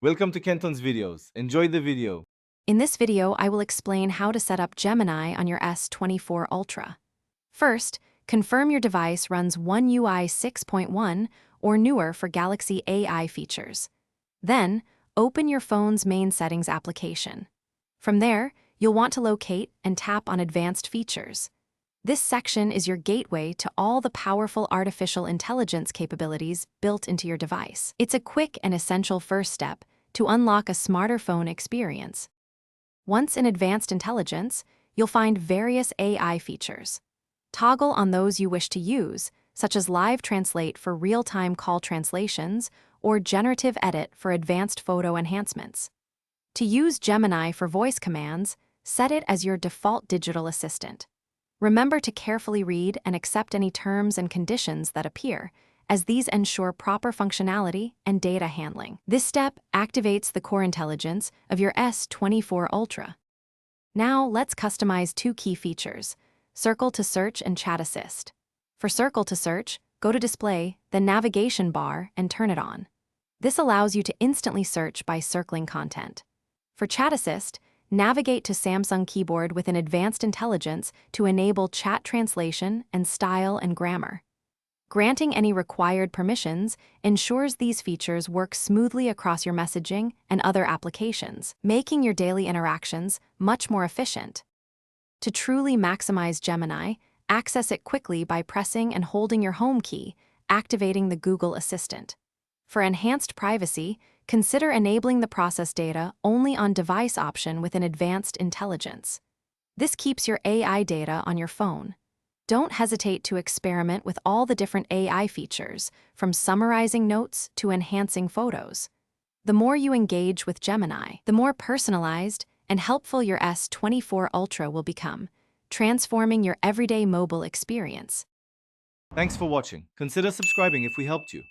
Welcome to Kenton's videos. Enjoy the video. In this video, I will explain how to set up Gemini on your S24 Ultra. First, confirm your device runs One UI 6.1 or newer for Galaxy AI features. Then, open your phone's main settings application. From there, you'll want to locate and tap on Advanced Features. This section is your gateway to all the powerful artificial intelligence capabilities built into your device. It's a quick and essential first step to unlock a smarter phone experience. Once in Advanced Intelligence, you'll find various AI features. Toggle on those you wish to use, such as Live Translate for real-time call translations or Generative Edit for advanced photo enhancements. To use Gemini for voice commands, set it as your default digital assistant. Remember to carefully read and accept any terms and conditions that appear, as these ensure proper functionality and data handling. This step activates the core intelligence of your S24 Ultra. Now let's customize two key features: Circle to Search and Chat Assist. For Circle to Search, go to Display, then Navigation bar, and turn it on. This allows you to instantly search by circling content. For Chat Assist, navigate to Samsung keyboard within Advanced Intelligence to enable chat translation and style and grammar. Granting any required permissions ensures these features work smoothly across your messaging and other applications, making your daily interactions much more efficient. To truly maximize Gemini, access it quickly by pressing and holding your home key, activating the Google Assistant. For enhanced privacy, consider enabling the process data only on device option within Advanced Intelligence. This keeps your AI data on your phone. Don't hesitate to experiment with all the different AI features, from summarizing notes to enhancing photos. The more you engage with Gemini, the more personalized and helpful your S24 Ultra will become, transforming your everyday mobile experience. Thanks for watching. Consider subscribing if we helped you.